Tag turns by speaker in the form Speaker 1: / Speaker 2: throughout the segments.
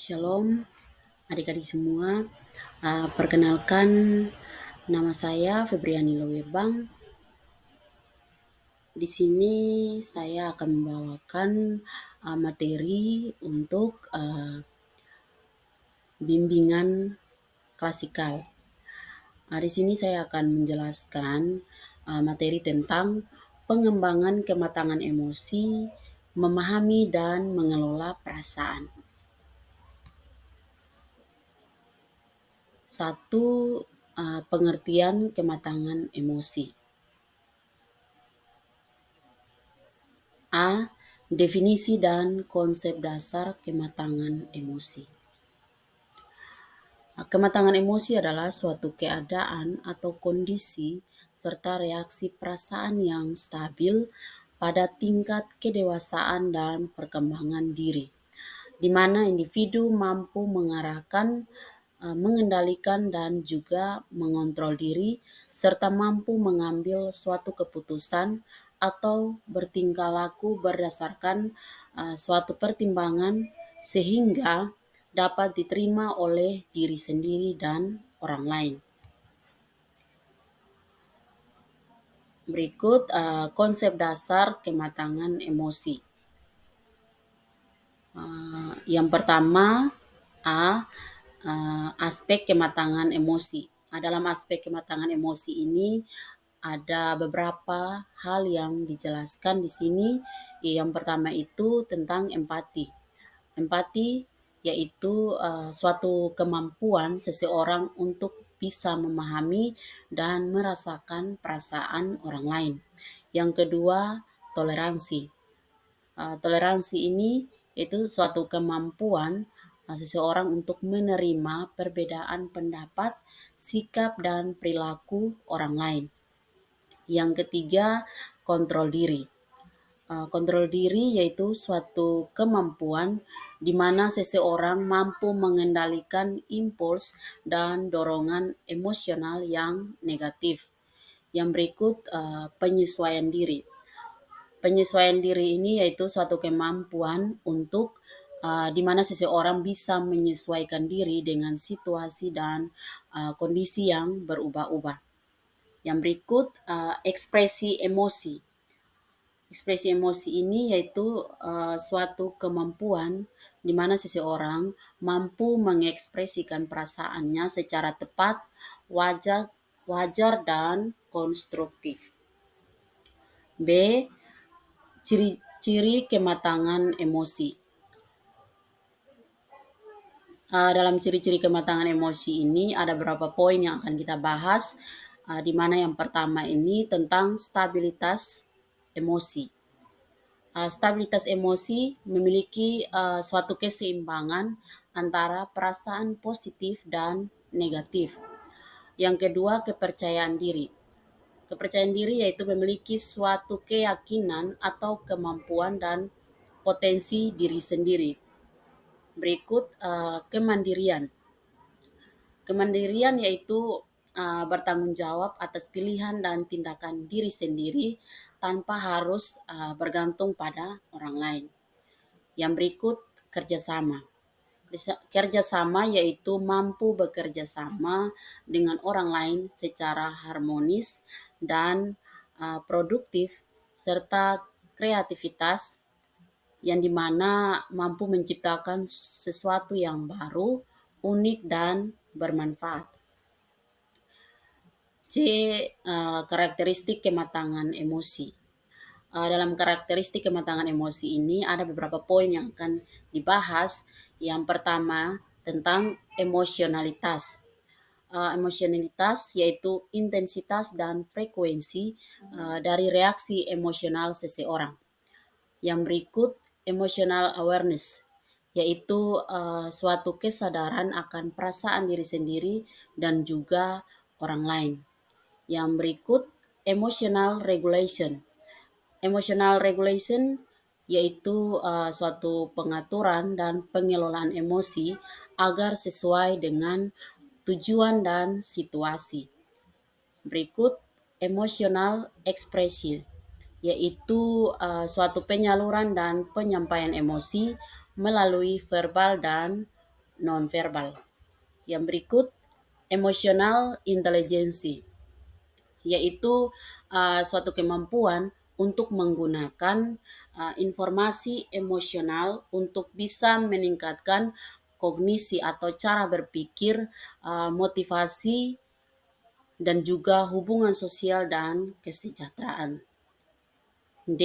Speaker 1: Shalom adik-adik semua. Perkenalkan, nama saya Febriani Lowebang. Di sini saya akan membawakan materi untuk bimbingan klasikal. Di sini saya akan menjelaskan materi tentang pengembangan kematangan emosi, memahami dan mengelola perasaan. Satu, pengertian kematangan emosi. A. Definisi dan konsep dasar kematangan emosi. Kematangan emosi adalah suatu keadaan atau kondisi serta reaksi perasaan yang stabil pada tingkat kedewasaan dan perkembangan diri, di mana individu mampu mengarahkan, mengendalikan dan juga mengontrol diri, serta mampu mengambil suatu keputusan atau bertingkah laku berdasarkan suatu pertimbangan sehingga dapat diterima oleh diri sendiri dan orang lain. Berikut konsep dasar kematangan emosi. Yang pertama, aspek kematangan emosi. Dalam aspek kematangan emosi ini ada beberapa hal yang dijelaskan di sini. Yang pertama itu tentang empati. Empati yaitu suatu kemampuan seseorang untuk bisa memahami dan merasakan perasaan orang lain. Yang kedua, toleransi. Toleransi ini itu suatu kemampuan seseorang untuk menerima perbedaan pendapat, sikap, dan perilaku orang lain. Yang ketiga, kontrol diri. Kontrol diri yaitu suatu kemampuan di mana seseorang mampu mengendalikan impuls dan dorongan emosional yang negatif. Yang berikut, penyesuaian diri. Penyesuaian diri ini yaitu suatu kemampuan untuk di mana seseorang bisa menyesuaikan diri dengan situasi dan kondisi yang berubah-ubah. Yang berikut, ekspresi emosi. Ekspresi emosi ini yaitu suatu kemampuan di mana seseorang mampu mengekspresikan perasaannya secara tepat, wajar dan konstruktif. B. Ciri-ciri kematangan emosi. Dalam ciri-ciri kematangan emosi ini ada beberapa poin yang akan kita bahas, di mana yang pertama ini tentang stabilitas emosi. Stabilitas emosi memiliki suatu keseimbangan antara perasaan positif dan negatif. Yang kedua, kepercayaan diri. Kepercayaan diri yaitu memiliki suatu keyakinan atau kemampuan dan potensi diri sendiri. Berikut, kemandirian. Kemandirian yaitu bertanggung jawab atas pilihan dan tindakan diri sendiri tanpa harus bergantung pada orang lain. Yang berikut, kerjasama. Kerjasama yaitu mampu bekerja sama dengan orang lain secara harmonis dan produktif, serta kreativitas yang dimana mampu menciptakan sesuatu yang baru, unik, dan bermanfaat. C. Karakteristik kematangan emosi. Dalam karakteristik kematangan emosi ini ada beberapa poin yang akan dibahas. Yang pertama tentang emosionalitas. Emosionalitas yaitu intensitas dan frekuensi dari reaksi emosional seseorang. Yang berikut, emotional awareness, yaitu suatu kesadaran akan perasaan diri sendiri dan juga orang lain. Yang berikut, emotional regulation. Emotional regulation yaitu suatu pengaturan dan pengelolaan emosi agar sesuai dengan tujuan dan situasi. Berikut, emotional expression, yaitu suatu penyaluran dan penyampaian emosi melalui verbal dan nonverbal. Yang berikut, emotional intelligence, yaitu suatu kemampuan untuk menggunakan informasi emosional untuk bisa meningkatkan kognisi atau cara berpikir, motivasi, dan juga hubungan sosial dan kesejahteraan. D.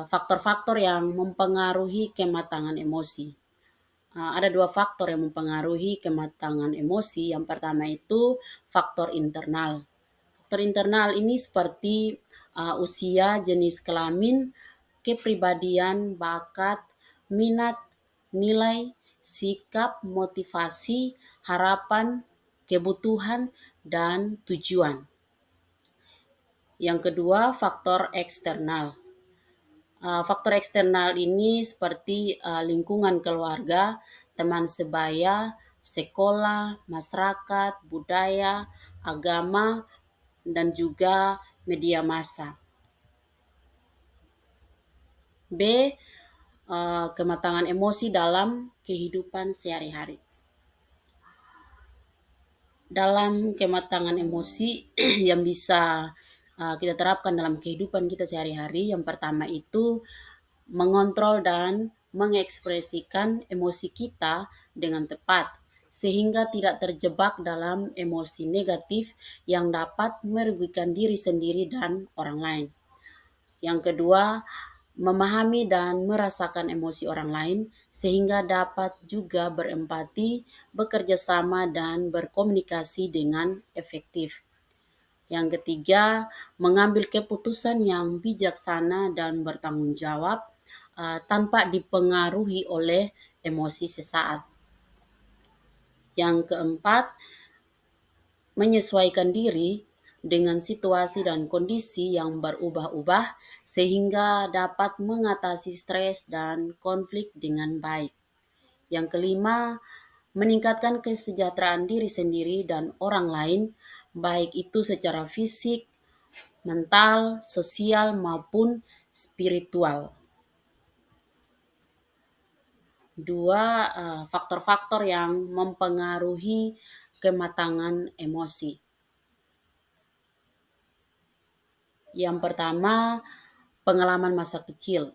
Speaker 1: Faktor-faktor yang mempengaruhi kematangan emosi. Ada dua faktor yang mempengaruhi kematangan emosi. Yang pertama itu faktor internal. Faktor internal ini seperti usia, jenis kelamin, kepribadian, bakat, minat, nilai, sikap, motivasi, harapan, kebutuhan, dan tujuan. Yang kedua, faktor eksternal. Faktor eksternal ini seperti lingkungan keluarga, teman sebaya, sekolah, masyarakat, budaya, agama, dan juga media massa. B. Kematangan emosi dalam kehidupan sehari-hari. Dalam kematangan emosi yang bisa kita terapkan dalam kehidupan kita sehari-hari, yang pertama itu mengontrol dan mengekspresikan emosi kita dengan tepat, sehingga tidak terjebak dalam emosi negatif yang dapat merugikan diri sendiri dan orang lain. Yang kedua, memahami dan merasakan emosi orang lain sehingga dapat juga berempati, bekerja sama, dan berkomunikasi dengan efektif. Yang ketiga, mengambil keputusan yang bijaksana dan bertanggung jawab tanpa dipengaruhi oleh emosi sesaat. Yang keempat, menyesuaikan diri dengan situasi dan kondisi yang berubah-ubah sehingga dapat mengatasi stres dan konflik dengan baik. Yang kelima, meningkatkan kesejahteraan diri sendiri dan orang lain, baik itu secara fisik, mental, sosial, maupun spiritual. Dua, faktor-faktor yang mempengaruhi kematangan emosi. Yang pertama, pengalaman masa kecil.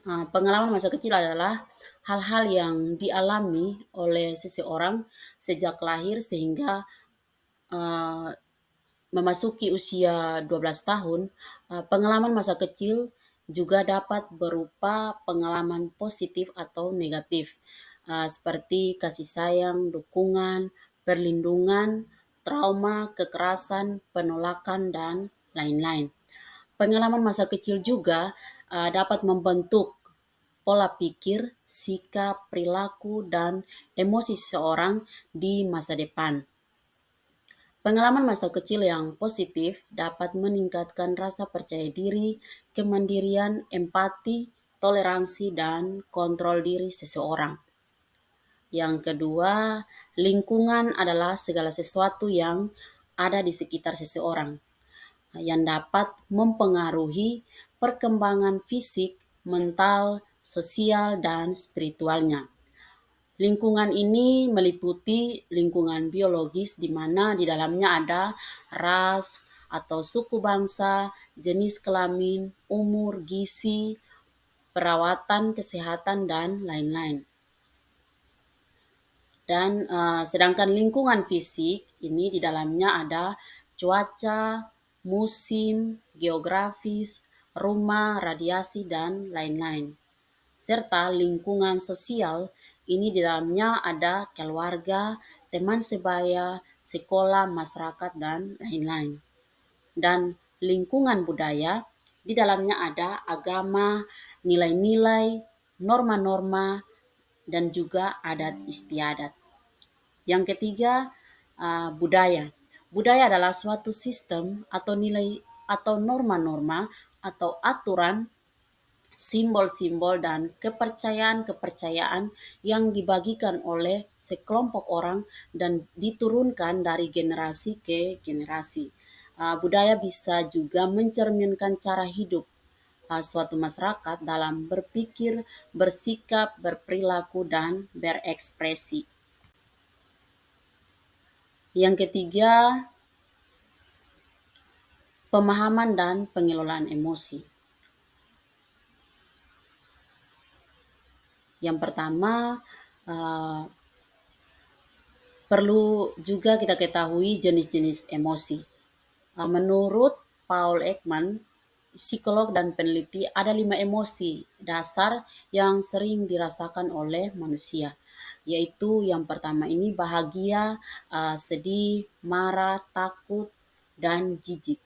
Speaker 1: Pengalaman masa kecil adalah hal-hal yang dialami oleh seseorang sejak lahir sehingga uh, memasuki usia 12 tahun. Pengalaman masa kecil juga dapat berupa pengalaman positif atau negatif, seperti kasih sayang, dukungan, perlindungan, trauma, kekerasan, penolakan, dan lain-lain. Pengalaman masa kecil juga dapat membentuk pola pikir, sikap, perilaku, dan emosi seseorang di masa depan. Pengalaman masa kecil yang positif dapat meningkatkan rasa percaya diri, kemandirian, empati, toleransi, dan kontrol diri seseorang. Yang kedua, lingkungan adalah segala sesuatu yang ada di sekitar seseorang yang dapat mempengaruhi perkembangan fisik, mental, sosial, dan spiritualnya. Lingkungan ini meliputi lingkungan biologis di mana di dalamnya ada ras atau suku bangsa, jenis kelamin, umur, gizi, perawatan, kesehatan, dan lain-lain. Dan sedangkan lingkungan fisik ini di dalamnya ada cuaca, musim, geografis, rumah, radiasi, dan lain-lain. Serta lingkungan sosial ini di dalamnya ada keluarga, teman sebaya, sekolah, masyarakat, dan lain-lain. Dan lingkungan budaya di dalamnya ada agama, nilai-nilai, norma-norma, dan juga adat istiadat. Yang ketiga, budaya. Budaya adalah suatu sistem atau nilai atau norma-norma atau aturan, simbol-simbol, dan kepercayaan-kepercayaan yang dibagikan oleh sekelompok orang dan diturunkan dari generasi ke generasi. Budaya bisa juga mencerminkan cara hidup suatu masyarakat dalam berpikir, bersikap, berperilaku, dan berekspresi. Yang ketiga, pemahaman dan pengelolaan emosi. Yang pertama, eh, perlu juga kita ketahui jenis-jenis emosi. Menurut Paul Ekman, psikolog dan peneliti, ada 5 emosi dasar yang sering dirasakan oleh manusia, yaitu yang pertama ini bahagia, sedih, marah, takut, dan jijik.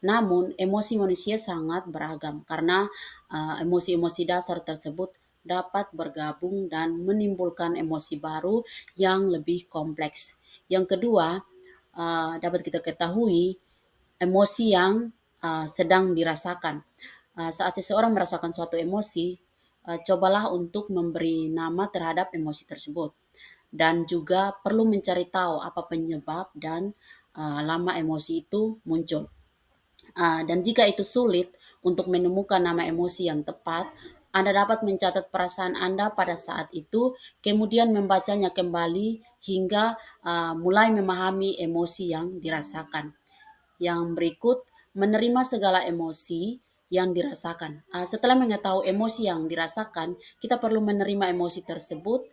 Speaker 1: Namun, emosi manusia sangat beragam karena emosi-emosi dasar tersebut dapat bergabung dan menimbulkan emosi baru yang lebih kompleks. Yang kedua, dapat kita ketahui emosi yang sedang dirasakan. Saat seseorang merasakan suatu emosi, cobalah untuk memberi nama terhadap emosi tersebut. Dan juga perlu mencari tahu apa penyebab dan lama emosi itu muncul. Dan jika itu sulit untuk menemukan nama emosi yang tepat, Anda dapat mencatat perasaan Anda pada saat itu, kemudian membacanya kembali hingga mulai memahami emosi yang dirasakan. Yang berikut, menerima segala emosi yang dirasakan. Setelah mengetahui emosi yang dirasakan, kita perlu menerima emosi tersebut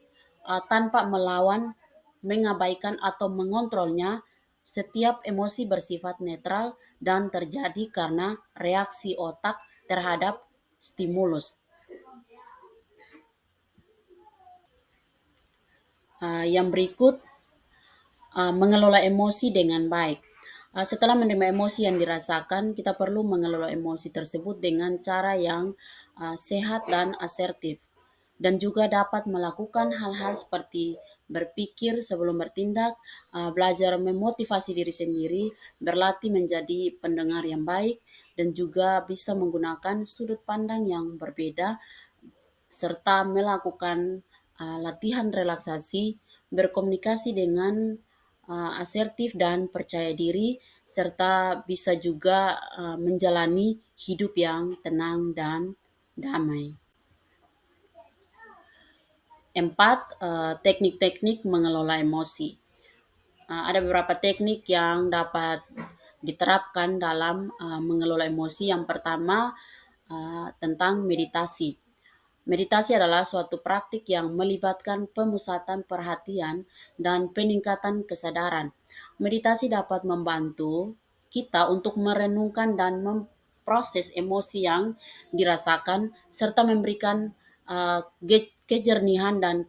Speaker 1: tanpa melawan, mengabaikan, atau mengontrolnya. Setiap emosi bersifat netral dan terjadi karena reaksi otak terhadap stimulus. Yang berikut, mengelola emosi dengan baik. Setelah menerima emosi yang dirasakan, kita perlu mengelola emosi tersebut dengan cara yang sehat dan asertif, dan juga dapat melakukan hal-hal seperti berpikir sebelum bertindak, belajar memotivasi diri sendiri, berlatih menjadi pendengar yang baik, dan juga bisa menggunakan sudut pandang yang berbeda serta melakukan latihan relaksasi, berkomunikasi dengan asertif dan percaya diri, serta bisa juga menjalani hidup yang tenang dan damai. Empat, teknik-teknik mengelola emosi. Ada beberapa teknik yang dapat diterapkan dalam mengelola emosi. Yang pertama, tentang meditasi. Meditasi adalah suatu praktik yang melibatkan pemusatan perhatian dan peningkatan kesadaran. Meditasi dapat membantu kita untuk merenungkan dan memproses emosi yang dirasakan serta memberikan kejernihan dan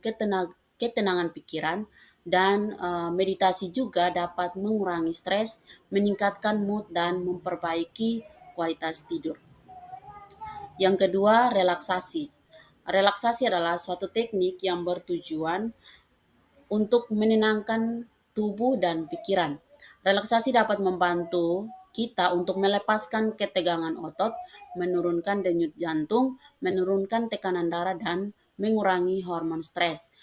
Speaker 1: ketenangan pikiran, dan meditasi juga dapat mengurangi stres, meningkatkan mood, dan memperbaiki kualitas tidur. Yang kedua, relaksasi. Relaksasi adalah suatu teknik yang bertujuan untuk menenangkan tubuh dan pikiran. Relaksasi dapat membantu kita untuk melepaskan ketegangan otot, menurunkan denyut jantung, menurunkan tekanan darah, dan mengurangi hormon stres.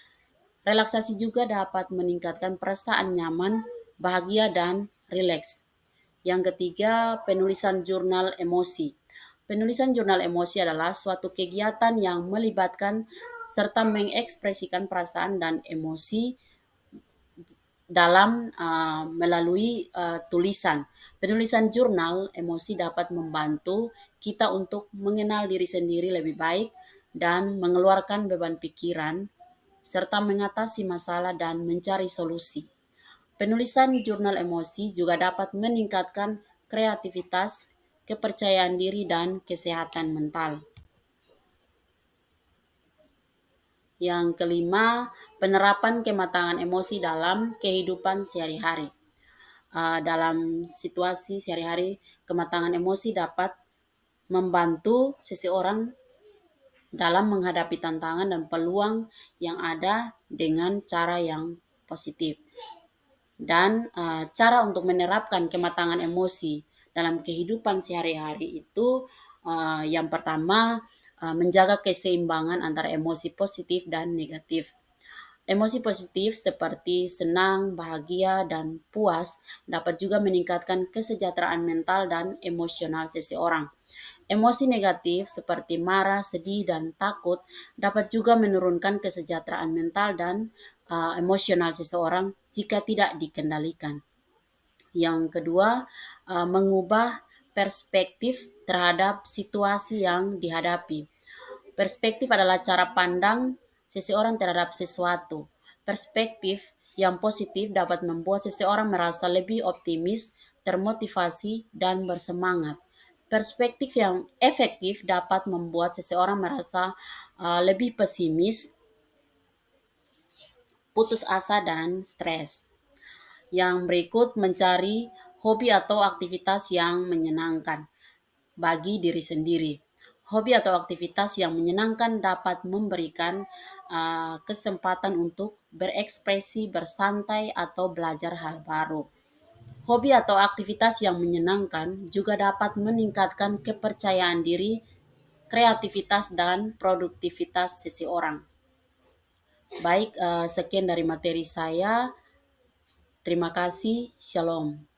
Speaker 1: Relaksasi juga dapat meningkatkan perasaan nyaman, bahagia, dan rileks. Yang ketiga, penulisan jurnal emosi. Penulisan jurnal emosi adalah suatu kegiatan yang melibatkan serta mengekspresikan perasaan dan emosi dalam melalui tulisan. Penulisan jurnal emosi dapat membantu kita untuk mengenal diri sendiri lebih baik dan mengeluarkan beban pikiran serta mengatasi masalah dan mencari solusi. Penulisan jurnal emosi juga dapat meningkatkan kreativitas, kepercayaan diri, dan kesehatan mental. Yang kelima, penerapan kematangan emosi dalam kehidupan sehari-hari. Dalam situasi sehari-hari, kematangan emosi dapat membantu seseorang dalam menghadapi tantangan dan peluang yang ada dengan cara yang positif. Dan cara untuk menerapkan kematangan emosi dalam kehidupan sehari-hari itu, yang pertama, menjaga keseimbangan antara emosi positif dan negatif. Emosi positif seperti senang, bahagia, dan puas dapat juga meningkatkan kesejahteraan mental dan emosional seseorang. Emosi negatif seperti marah, sedih, dan takut dapat juga menurunkan kesejahteraan mental dan emosional seseorang jika tidak dikendalikan. Yang kedua, mengubah perspektif terhadap situasi yang dihadapi. Perspektif adalah cara pandang seseorang terhadap sesuatu. Perspektif yang positif dapat membuat seseorang merasa lebih optimis, termotivasi, dan bersemangat. Perspektif yang efektif dapat membuat seseorang merasa lebih pesimis, putus asa, dan stres. Yang berikut, mencari hobi atau aktivitas yang menyenangkan bagi diri sendiri. Hobi atau aktivitas yang menyenangkan dapat memberikan kesempatan untuk berekspresi, bersantai, atau belajar hal baru. Hobi atau aktivitas yang menyenangkan juga dapat meningkatkan kepercayaan diri, kreativitas, dan produktivitas seseorang. Baik, sekian dari materi saya. Terima kasih. Shalom.